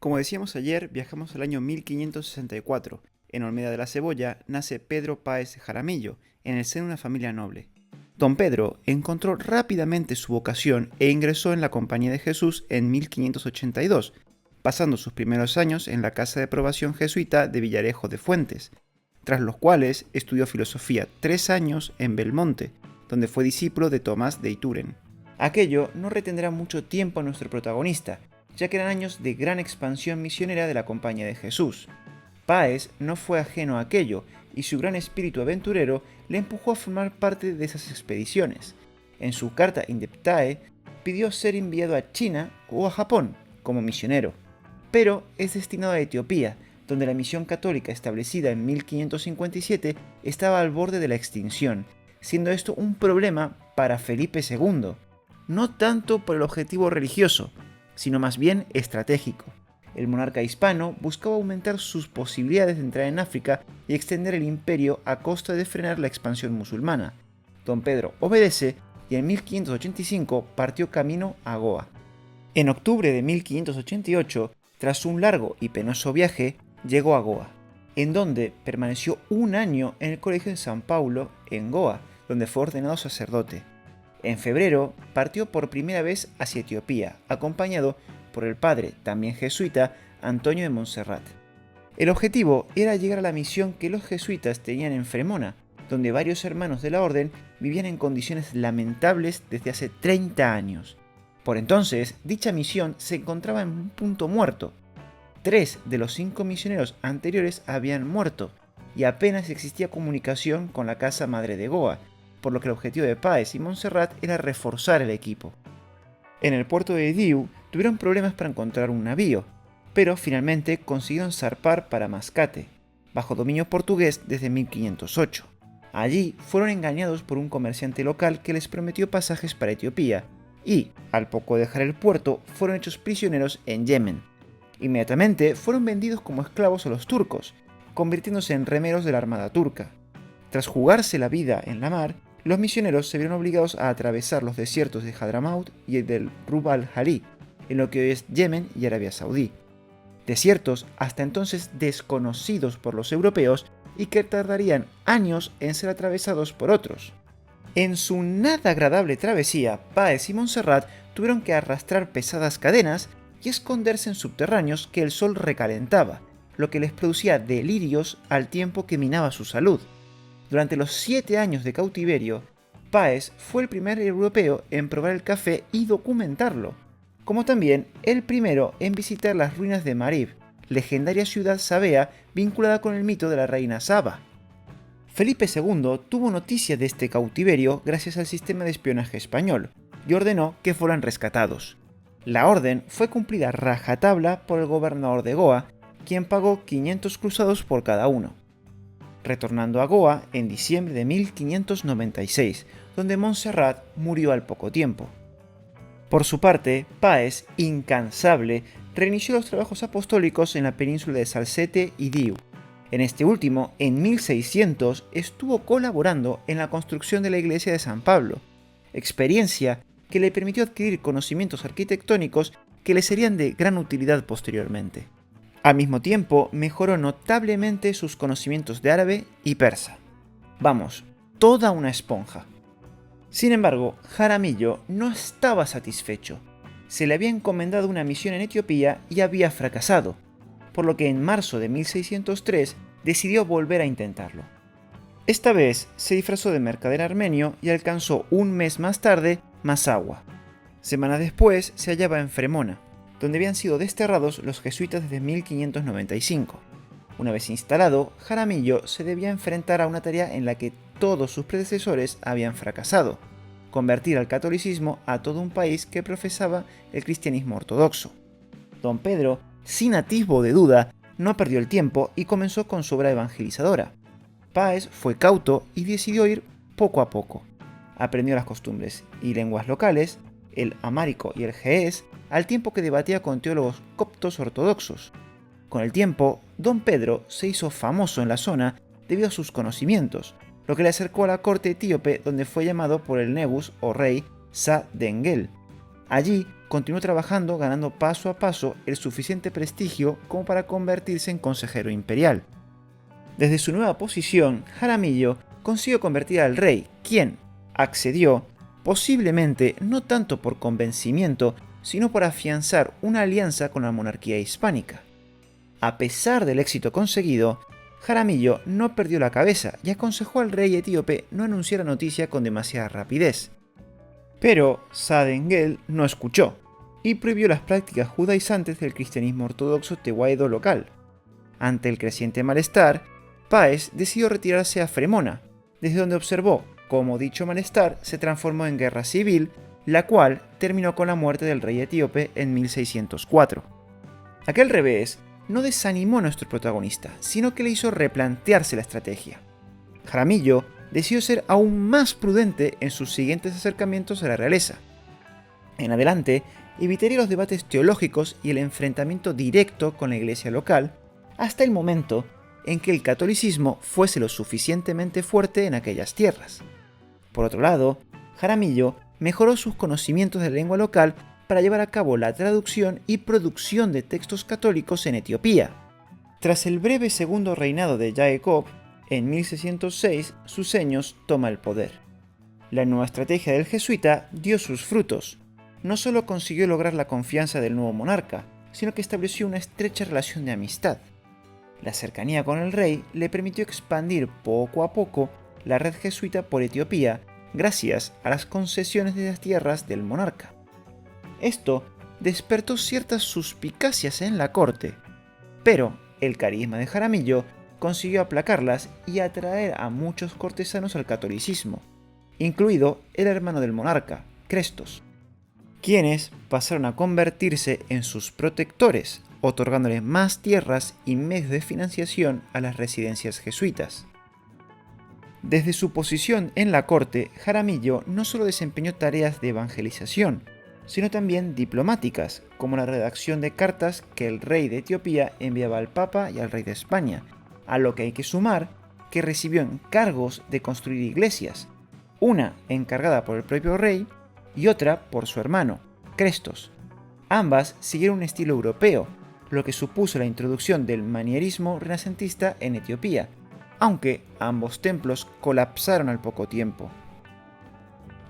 Como decíamos ayer, viajamos al año 1564. En Olmeda de la Cebolla nace Pedro Páez Jaramillo, en el seno de una familia noble. Don Pedro encontró rápidamente su vocación e ingresó en la Compañía de Jesús en 1582, pasando sus primeros años en la Casa de Probación Jesuita de Villarejo de Fuentes, tras los cuales estudió filosofía 3 años en Belmonte, donde fue discípulo de Tomás de Ituren. Aquello no retendrá mucho tiempo a nuestro protagonista, ya que eran años de gran expansión misionera de la Compañía de Jesús. Páez no fue ajeno a aquello, y su gran espíritu aventurero le empujó a formar parte de esas expediciones. En su carta Indeptae pidió ser enviado a China o a Japón como misionero, pero es destinado a Etiopía, donde la misión católica establecida en 1557 estaba al borde de la extinción, siendo esto un problema para Felipe II, no tanto por el objetivo religioso, sino más bien estratégico. El monarca hispano buscaba aumentar sus posibilidades de entrar en África y extender el imperio a costa de frenar la expansión musulmana. Don Pedro obedece y en 1585 partió camino a Goa. En octubre de 1588, tras un largo y penoso viaje, llegó a Goa, en donde permaneció un año en el colegio de San Paulo, en Goa, donde fue ordenado sacerdote. En febrero partió por primera vez hacia Etiopía, acompañado por el padre, también jesuita, Antonio de Montserrat. El objetivo era llegar a la misión que los jesuitas tenían en Fremona, donde varios hermanos de la orden vivían en condiciones lamentables desde hace 30 años. Por entonces, dicha misión se encontraba en un punto muerto. 3 de los 5 misioneros anteriores habían muerto, y apenas existía comunicación con la casa madre de Goa, por lo que el objetivo de Páez y Montserrat era reforzar el equipo. En el puerto de Diu tuvieron problemas para encontrar un navío, pero finalmente consiguieron zarpar para Mascate, bajo dominio portugués desde 1508. Allí fueron engañados por un comerciante local que les prometió pasajes para Etiopía, y, al poco dejar el puerto, fueron hechos prisioneros en Yemen. Inmediatamente fueron vendidos como esclavos a los turcos, convirtiéndose en remeros de la armada turca. Tras jugarse la vida en la mar, los misioneros se vieron obligados a atravesar los desiertos de Hadramaut y el del Rub al-Hali, en lo que hoy es Yemen y Arabia Saudí. Desiertos hasta entonces desconocidos por los europeos y que tardarían años en ser atravesados por otros. En su nada agradable travesía, Páez y Montserrat tuvieron que arrastrar pesadas cadenas y esconderse en subterráneos que el sol recalentaba, lo que les producía delirios al tiempo que minaba su salud. Durante los 7 años de cautiverio, Páez fue el primer europeo en probar el café y documentarlo, como también el primero en visitar las ruinas de Marib, legendaria ciudad sabea vinculada con el mito de la reina Saba. Felipe II tuvo noticia de este cautiverio gracias al sistema de espionaje español y ordenó que fueran rescatados. La orden fue cumplida a rajatabla por el gobernador de Goa, quien pagó 500 cruzados por cada uno. Retornando a Goa en diciembre de 1596, donde Montserrat murió al poco tiempo. Por su parte, Páez, incansable, reinició los trabajos apostólicos en la península de Salsette y Diu. En este último, en 1600, estuvo colaborando en la construcción de la iglesia de San Pablo, experiencia que le permitió adquirir conocimientos arquitectónicos que le serían de gran utilidad posteriormente. Al mismo tiempo, mejoró notablemente sus conocimientos de árabe y persa. Vamos, toda una esponja. Sin embargo, Jaramillo no estaba satisfecho. Se le había encomendado una misión en Etiopía y había fracasado, por lo que en marzo de 1603 decidió volver a intentarlo. Esta vez se disfrazó de mercader armenio y alcanzó un mes más tarde Massawa. Semanas después se hallaba en Fremona, donde habían sido desterrados los jesuitas desde 1595. Una vez instalado, Jaramillo se debía enfrentar a una tarea en la que todos sus predecesores habían fracasado: convertir al catolicismo a todo un país que profesaba el cristianismo ortodoxo. Don Pedro, sin atisbo de duda, no perdió el tiempo y comenzó con su obra evangelizadora. Páez fue cauto y decidió ir poco a poco. Aprendió las costumbres y lenguas locales, el amárico y el ge'ez, al tiempo que debatía con teólogos coptos ortodoxos. Con el tiempo, Don Pedro se hizo famoso en la zona debido a sus conocimientos, lo que le acercó a la corte etíope, donde fue llamado por el Nebus o rey Sa Dengel. Allí continuó trabajando ganando paso a paso el suficiente prestigio como para convertirse en consejero imperial. Desde su nueva posición, Jaramillo consiguió convertir al rey, quien accedió, posiblemente no tanto por convencimiento, sino por afianzar una alianza con la monarquía hispánica. A pesar del éxito conseguido, Jaramillo no perdió la cabeza y aconsejó al rey etíope no anunciar la noticia con demasiada rapidez. Pero Sade Engel no escuchó y prohibió las prácticas judaizantes del cristianismo ortodoxo tehuaido local. Ante el creciente malestar, Páez decidió retirarse a Fremona, desde donde observó cómo dicho malestar se transformó en guerra civil, la cual terminó con la muerte del rey etíope en 1604. Aquel revés no desanimó a nuestro protagonista, sino que le hizo replantearse la estrategia. Jaramillo decidió ser aún más prudente en sus siguientes acercamientos a la realeza. En adelante, evitaría los debates teológicos y el enfrentamiento directo con la iglesia local, hasta el momento en que el catolicismo fuese lo suficientemente fuerte en aquellas tierras. Por otro lado, Jaramillo mejoró sus conocimientos de la lengua local para llevar a cabo la traducción y producción de textos católicos en Etiopía. Tras el breve segundo reinado de Jacob, en 1606 Suseños toma el poder. La nueva estrategia del jesuita dio sus frutos. No solo consiguió lograr la confianza del nuevo monarca, sino que estableció una estrecha relación de amistad. La cercanía con el rey le permitió expandir poco a poco la red jesuita por Etiopía gracias a las concesiones de las tierras del monarca. Esto despertó ciertas suspicacias en la corte, pero el carisma de Jaramillo consiguió aplacarlas y atraer a muchos cortesanos al catolicismo, incluido el hermano del monarca, Crestos, quienes pasaron a convertirse en sus protectores, otorgándoles más tierras y medios de financiación a las residencias jesuitas. Desde su posición en la corte, Jaramillo no solo desempeñó tareas de evangelización, sino también diplomáticas, como la redacción de cartas que el rey de Etiopía enviaba al Papa y al rey de España, a lo que hay que sumar que recibió encargos de construir iglesias, una encargada por el propio rey y otra por su hermano, Crestos. Ambas siguieron un estilo europeo, lo que supuso la introducción del manierismo renacentista en Etiopía, aunque ambos templos colapsaron al poco tiempo.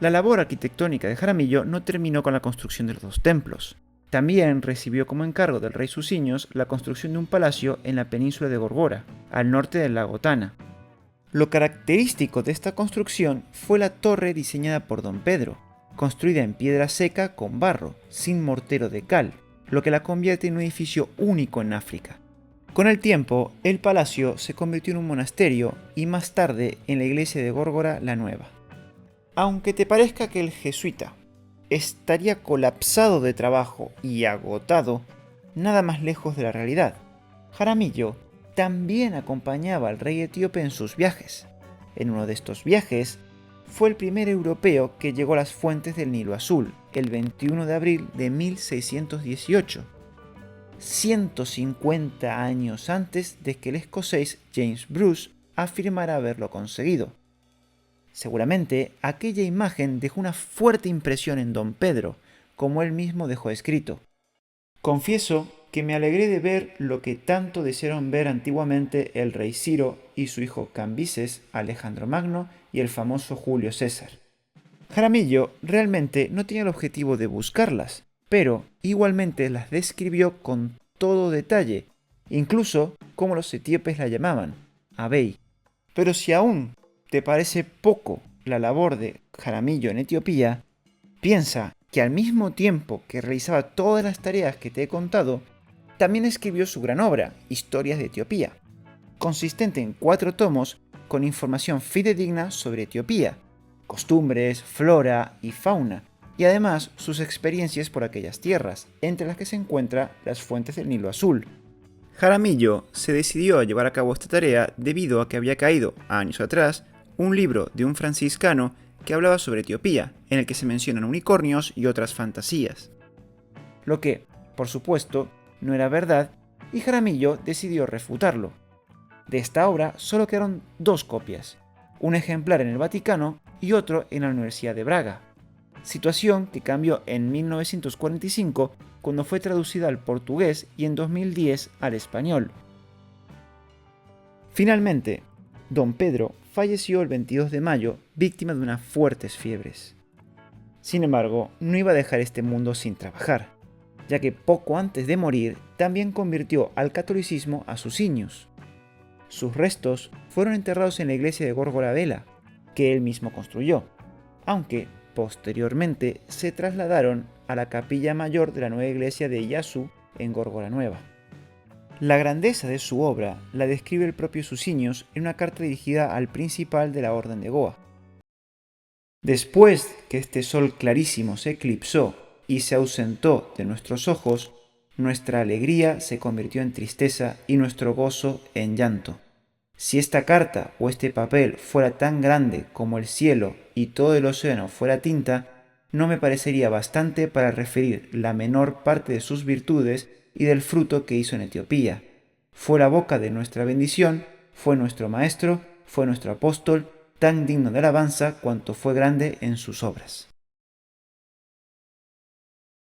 La labor arquitectónica de Jaramillo no terminó con la construcción de los dos templos. También recibió como encargo del rey Susiños la construcción de un palacio en la península de Gorgora, al norte del lago Tana. Lo característico de esta construcción fue la torre diseñada por Don Pedro, construida en piedra seca con barro, sin mortero de cal, lo que la convierte en un edificio único en África. Con el tiempo, el palacio se convirtió en un monasterio y más tarde en la iglesia de Górgora la Nueva. Aunque te parezca que el jesuita estaría colapsado de trabajo y agotado, nada más lejos de la realidad. Jaramillo también acompañaba al rey etíope en sus viajes. En uno de estos viajes, fue el primer europeo que llegó a las fuentes del Nilo Azul, el 21 de abril de 1618, 150 años antes de que el escocés James Bruce afirmara haberlo conseguido. Seguramente aquella imagen dejó una fuerte impresión en Don Pedro, como él mismo dejó escrito. Confieso que me alegré de ver lo que tanto desearon ver antiguamente el rey Ciro y su hijo Cambises, Alejandro Magno y el famoso Julio César. Jaramillo realmente no tenía el objetivo de buscarlas, pero igualmente las describió con todo detalle, incluso como los etíopes la llamaban, Abey. Pero si aún te parece poco la labor de Jaramillo en Etiopía, piensa que al mismo tiempo que realizaba todas las tareas que te he contado, también escribió su gran obra, Historias de Etiopía, consistente en 4 tomos con información fidedigna sobre Etiopía, costumbres, flora y fauna, y además sus experiencias por aquellas tierras, entre las que se encuentran las fuentes del Nilo Azul. Jaramillo se decidió a llevar a cabo esta tarea debido a que había caído, años atrás, un libro de un franciscano que hablaba sobre Etiopía, en el que se mencionan unicornios y otras fantasías. Lo que, por supuesto, no era verdad, y Jaramillo decidió refutarlo. De esta obra solo quedaron 2 copias, un ejemplar en el Vaticano y otro en la Universidad de Braga. situación que cambió en 1945 cuando fue traducida al portugués y en 2010 al español. Finalmente, don Pedro falleció el 22 de mayo víctima de unas fuertes fiebres. Sin embargo, no iba a dejar este mundo sin trabajar, ya que poco antes de morir también convirtió al catolicismo a sus niños. Sus restos fueron enterrados en la iglesia de Górgora Vela, que él mismo construyó, aunque posteriormente se trasladaron a la capilla mayor de la nueva iglesia de Iasu en Górgora Nueva. La grandeza de su obra la describe el propio Sucinios en una carta dirigida al principal de la Orden de Goa. Después que este sol clarísimo se eclipsó y se ausentó de nuestros ojos, nuestra alegría se convirtió en tristeza y nuestro gozo en llanto. Si esta carta o este papel fuera tan grande como el cielo y todo el océano fuera tinta, no me parecería bastante para referir la menor parte de sus virtudes y del fruto que hizo en Etiopía. Fue la boca de nuestra bendición, fue nuestro maestro, fue nuestro apóstol, tan digno de alabanza cuanto fue grande en sus obras.